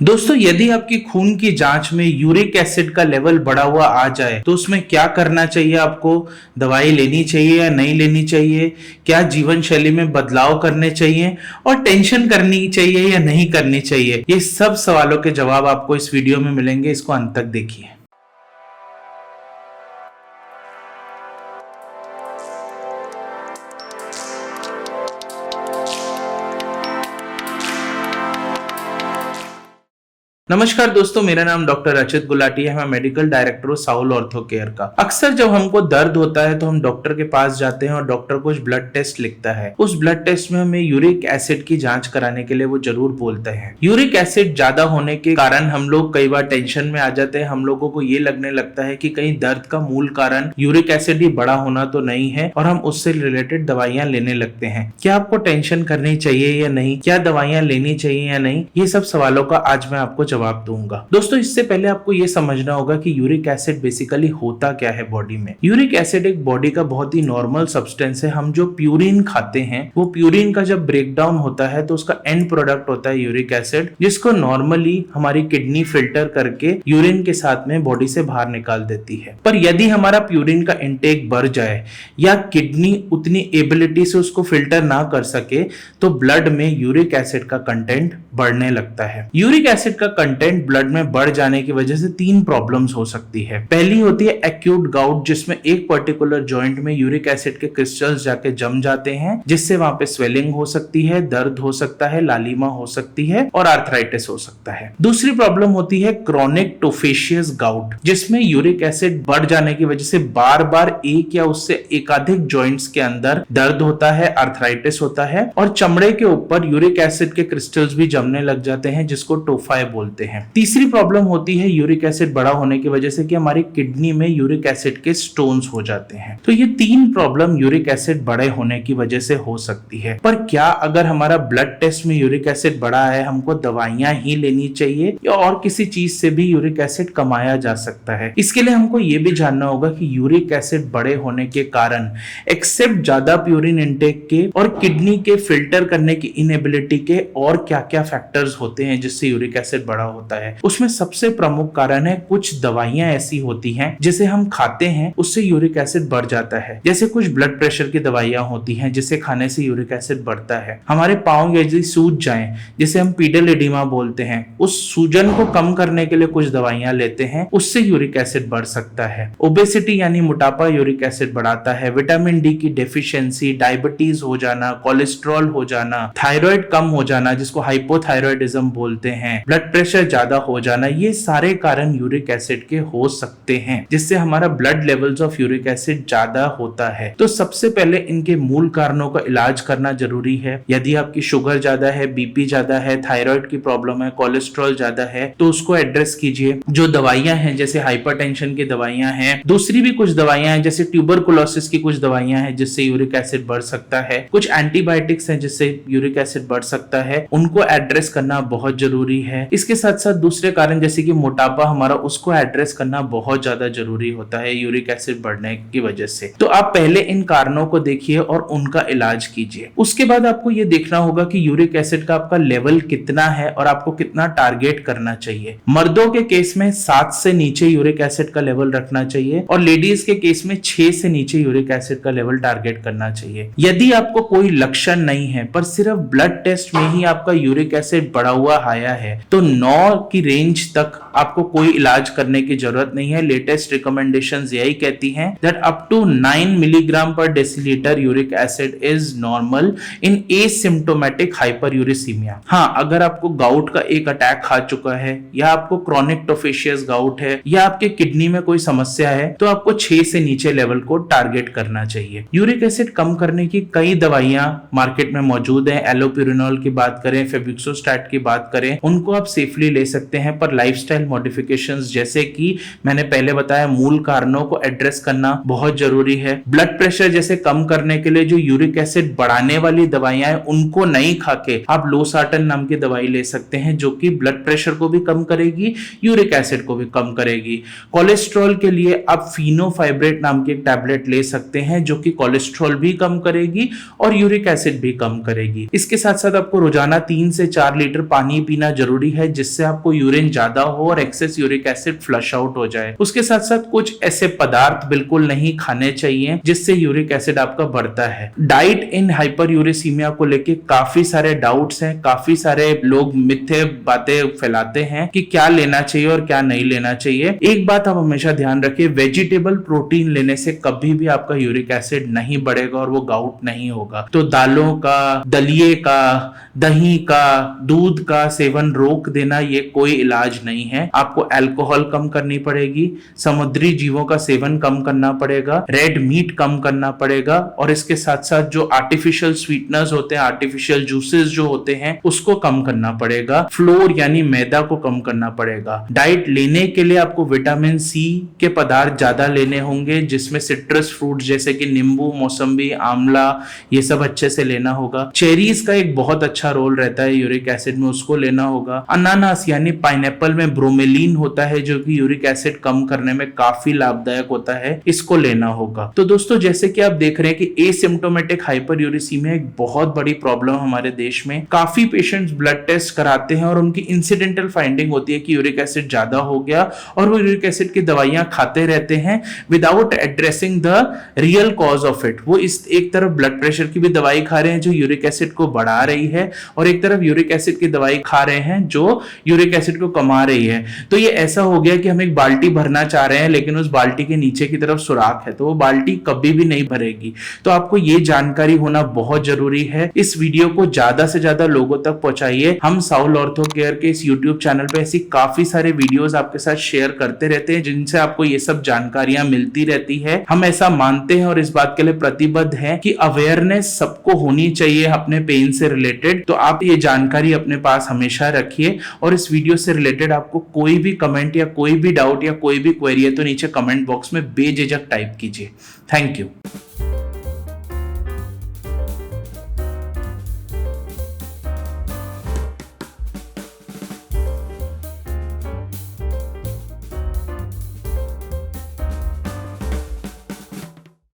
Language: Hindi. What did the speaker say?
दोस्तों, यदि आपकी खून की जांच में यूरिक एसिड का लेवल बढ़ा हुआ आ जाए तो उसमें क्या करना चाहिए? आपको दवाई लेनी चाहिए या नहीं लेनी चाहिए? क्या जीवन शैली में बदलाव करने चाहिए और टेंशन करनी चाहिए या नहीं करनी चाहिए? ये सब सवालों के जवाब आपको इस वीडियो में मिलेंगे। इसको अंत तक देखिए। नमस्कार दोस्तों, मेरा नाम डॉक्टर अचित गुलाटी है। मैं मेडिकल डायरेक्टर हूँ साहुल ऑर्थो केयर का। अक्सर जब हमको दर्द होता है तो हम डॉक्टर के पास जाते हैं और डॉक्टर कुछ ब्लड टेस्ट लिखता है। उस ब्लड टेस्ट में हमें यूरिक एसिड की जांच कराने के लिए वो जरूर बोलते हैं। यूरिक एसिड ज्यादा होने के कारण हम लोग कई बार टेंशन में आ जाते हैं। हम लोगों को ये लगने लगता है कि कहीं दर्द का मूल कारण यूरिक एसिड ही बड़ा होना तो नहीं है और हम उससे रिलेटेड दवाइयां लेने लगते हैं। क्या आपको टेंशन करनी चाहिए या नहीं? क्या दवाइयां लेनी चाहिए या नहीं? ये सब सवालों का आज मैं आपको जवाब दूंगा। दोस्तों, इससे पहले आपको यह समझना होगा कि यूरिक एसिड बेसिकली होता क्या है बॉडी में। यूरिक एसिड एक बॉडी का बहुत ही नॉर्मल सब्सटेंस है। हम जो प्यूरिन खाते हैं वो प्यूरिन का जब ब्रेकडाउन होता है तो उसका एंड प्रोडक्ट होता है यूरिक एसिड, जिसको नॉर्मली हमारी किडनी फिल्टर करके यूरिन के साथ में बॉडी से बाहर निकाल देती है। पर यदि हमारा प्यूरिन का इंटेक बढ़ जाए या किडनी उतनी एबिलिटी से उसको फिल्टर ना कर सके तो ब्लड में यूरिक एसिड का कंटेंट बढ़ने लगता है। यूरिक एसिड का कंटेंट ब्लड में बढ़ जाने की वजह से तीन प्रॉब्लम्स हो सकती है। पहली होती है एक्यूट गाउट, जिसमें एक पर्टिकुलर जॉइंट में यूरिक एसिड के क्रिस्टल्स जाके जम जाते हैं, जिससे वहां पे स्वेलिंग हो सकती है, दर्द हो सकता है, लालिमा हो सकती है और आर्थराइटिस हो सकता है। दूसरी प्रॉब्लम होती है क्रॉनिक टोफेशियस गाउट, जिसमें यूरिक एसिड बढ़ जाने की वजह से बार बार एक या उससे एकाधिक जॉइंट्स के अंदर दर्द होता है, आर्थराइटिस होता है और चमड़े के ऊपर यूरिक एसिड के क्रिस्टल्स भी जमने लग जाते हैं, जिसको टोफाई बोलते हैं। तीसरी प्रॉब्लम होती है यूरिक एसिड बड़ा होने की वजह से कि हमारी किडनी में यूरिक एसिड के स्टोन्स हो जाते हैं। तो ये तीन प्रॉब्लम यूरिक एसिड बड़े होने की वजह से हो सकती है। पर क्या अगर हमारा ब्लड टेस्ट में यूरिक एसिड बढ़ा है, हमको दवाइयां ही लेनी चाहिए या और किसी चीज से भी यूरिक एसिड कमाया जा सकता है? इसके लिए हमको ये भी जानना होगा कि यूरिक एसिड बड़े होने के कारण एक्सेप्ट ज्यादा प्यूरिन इंटेक के और किडनी के फिल्टर करने की इनएबिलिटी के और क्या क्या फैक्टर्स होते हैं जिससे यूरिक एसिड बड़ा होता है। उसमें सबसे प्रमुख कारण है कुछ दवाइयां ऐसी होती हैं जिसे हम खाते हैं, उससे यूरिक एसिड बढ़ जाता है। जैसे कुछ ब्लड प्रेशर की दवाइयां होती हैं जिसे खाने से यूरिक एसिड बढ़ता है। हमारे पांव यदि सूज जाएं, जिसे हम पीडल एडिमा बोलते हैं, उस सूजन को कम करने के लिए कुछ दवाइयां लेते हैं, उससे यूरिक एसिड बढ़ सकता है। ओबेसिटी यानी मोटापा यूरिक एसिड बढ़ाता है। विटामिन डी की डेफिशिएंसी, डायबिटीज हो जाना, कोलेस्ट्रॉल हो जाना, थायराइड कम हो जाना जिसको हाइपोथायरॉयडिज्म बोलते हैं, ब्लड प्रेशर ज्यादा हो जाना, ये सारे कारण यूरिक एसिड के हो सकते हैं, जिससे हमारा blood levels of uric acid ज्यादा होता है। तो सबसे पहले इनके मूल कारणों का इलाज करना जरूरी है। यदि आपकी शुगर ज्यादा है, बीपी ज्यादा है, थायराइड की प्रॉब्लम है, कोलेस्ट्रॉल ज्यादा है, तो उसको एड्रेस कीजिए। जो दवाइयां हैं जैसे हाइपरटेंशन की दवाइयां हैं, दूसरी भी कुछ दवाइयां हैं जैसे ट्यूबरकुलोसिस की कुछ दवाइयां हैं जिससे यूरिक एसिड बढ़ सकता है, कुछ एंटीबायोटिक्स हैं जिससे यूरिक एसिड बढ़ सकता है, उनको एड्रेस करना बहुत जरूरी है। इसके साथ साथ दूसरे कारण जैसे कि मोटापा हमारा, उसको एड्रेस करना बहुत ज्यादा जरूरी होता है यूरिक एसिड बढ़ने की वजह से। तो आप पहले इन कारणों को देखिए और उनका इलाज कीजिए। उसके बाद आपको ये देखना होगा कि यूरिक एसिड का आपका लेवल कितना है और आपको कितना टारगेट करना चाहिए। मर्दों के केस में 7 से नीचे यूरिक एसिड का लेवल रखना चाहिए और लेडीज के केस में 6 से नीचे यूरिक एसिड का लेवल टारगेट करना चाहिए। यदि आपको कोई लक्षण नहीं है पर सिर्फ ब्लड टेस्ट में ही आपका यूरिक एसिड बढ़ा हुआ आया है तो 9 की रेंज तक आपको कोई इलाज करने की जरूरत नहीं है। लेटेस्ट रिकमेंडेशंस यही कहती हैं दैट अप टू 9 मिलीग्राम पर decilitre uric acid is normal in asymptomatic hyperuricemia. हाँ, अगर आपको गाउट का एक अटैक खा चुका है या आपको क्रॉनिक टोफेशियस गाउट है या आपके किडनी में कोई समस्या है तो आपको 6 से नीचे लेवल को टारगेट करना चाहिए। यूरिक एसिड कम करने की कई दवाइयां मार्केट में मौजूद हैं। एलोपिरिनॉल की बात करें, फेबिक्सोस्टैट की बात करें, उनको आप सेफली ले सकते हैं। पर लाइफस्टाइल मॉडिफिकेशंस जैसे कि मैंने पहले बताया, मूल कारणों को एड्रेस करना बहुत जरूरी है। ब्लड प्रेशर जैसे कम करने के लिए जो यूरिक एसिड बढ़ाने वाली दवाइयां हैं उनको नहीं खाके आप लोसार्टन नाम की दवाई ले सकते हैं जो कि ब्लड प्रेशर को भी कम करेगी, यूरिक एसिड को भी कम करेगी। कोलेस्ट्रॉल के लिए आप फिनोफाइब्रेट नाम की एक टैबलेट ले सकते हैं जो कि कोलेस्ट्रॉल भी कम करेगी और यूरिक एसिड भी कम करेगी। इसके साथ साथ आपको रोजाना 3 से 4 लीटर पानी पीना जरूरी है जिससे जिससे आपको यूरिन ज्यादा हो और excess uric acid flush out हो जाए। उसके साथ साथ कुछ ऐसे पदार्थ बिल्कुल नहीं खाने चाहिए जिससे यूरिक एसिड आपका बढ़ता है। डाइट इन हाइपरयूरेसीमिया को लेके काफी सारे डाउट्स हैं, काफी सारे लोग मिथ्या बातें फैलाते हैं कि क्या लेना चाहिए और क्या नहीं लेना चाहिए। एक बात आप हमेशा ध्यान रखिए, वेजिटेबल प्रोटीन लेने से कभी भी आपका यूरिक एसिड नहीं बढ़ेगा और वो गाउट नहीं होगा। तो दालों का, दलिए का, दही का, दूध का सेवन रोक देना ये कोई इलाज नहीं है। आपको अल्कोहल कम करनी पड़ेगी, समुद्री जीवों का सेवन कम करना पड़ेगा, रेड मीट कम करना पड़ेगा और इसके साथ साथ जो आर्टिफिशियल स्वीटनर्स होते हैं, आर्टिफिशियल जूसेस जो होते हैं उसको कम करना पड़ेगा, फ्लोर यानी मैदा को कम करना पड़ेगा। डाइट लेने के लिए आपको विटामिन सी के पदार्थ ज्यादा लेने होंगे जिसमें सिट्रस फ्रूट जैसे कि नींबू, मौसम्बी, आंवला ये सब अच्छे से लेना होगा। चेरीज का एक बहुत अच्छा रोल रहता है यूरिक एसिड में, उसको लेना होगा। अनानास यानी पाइनएप्पल में ब्रोमेलिन होता है जो कि यूरिक एसिड कम करने में काफी लाभदायक होता है, इसको लेना होगा। तो दोस्तों जैसे कि आप देख रहे हैं कि एसिम्प्टोमेटिक हाइपरयूरेसीमिया एक बहुत बड़ी प्रॉब्लम हमारे देश में। काफी पेशेंट्स ब्लड टेस्ट कराते हैं और उनकी इंसिडेंटल फाइंडिंग होती है कि यूरिक एसिड ज्यादा हो गया और वो यूरिक एसिड की दवाइयां खाते रहते हैं without addressing the real cause of it. वो इस एक तरफ ब्लड प्रेशर की भी दवाई खा रहे हैं जो यूरिक एसिड को बढ़ा रही है और एक तरफ यूरिक एसिड की दवाई खा रहे हैं जो यूरिक एसिड को कमा रही है। तो ये ऐसा हो गया कि हम एक बाल्टी भरना चाह रहे हैं लेकिन उस बाल्टी के नीचे की तरफ सुराख है, तो वो बाल्टी कभी भी नहीं भरेगी। तो आपको ये जानकारी होना बहुत जरूरी है। इस वीडियो को ज्यादा से ज्यादा लोगों तक पहुंचाइए। हम साउल ऑर्थो केयर के इस यूट्यूब चैनल पे ऐसी काफी सारे वीडियोस आपके साथ शेयर करते रहते हैं जिनसे आपको ये सब जानकारियां मिलती रहती है। हम ऐसा मानते हैं और इस बात के लिए प्रतिबद्ध हैं कि अवेयरनेस सबको होनी चाहिए अपने पेन से रिलेटेड। तो आप ये जानकारी अपने पास हमेशा रखिए और इस वीडियो से रिलेटेड आपको कोई भी कमेंट या कोई भी डाउट या कोई भी क्वेरी है तो नीचे कमेंट बॉक्स में बेझिझक टाइप कीजिए। Thank you.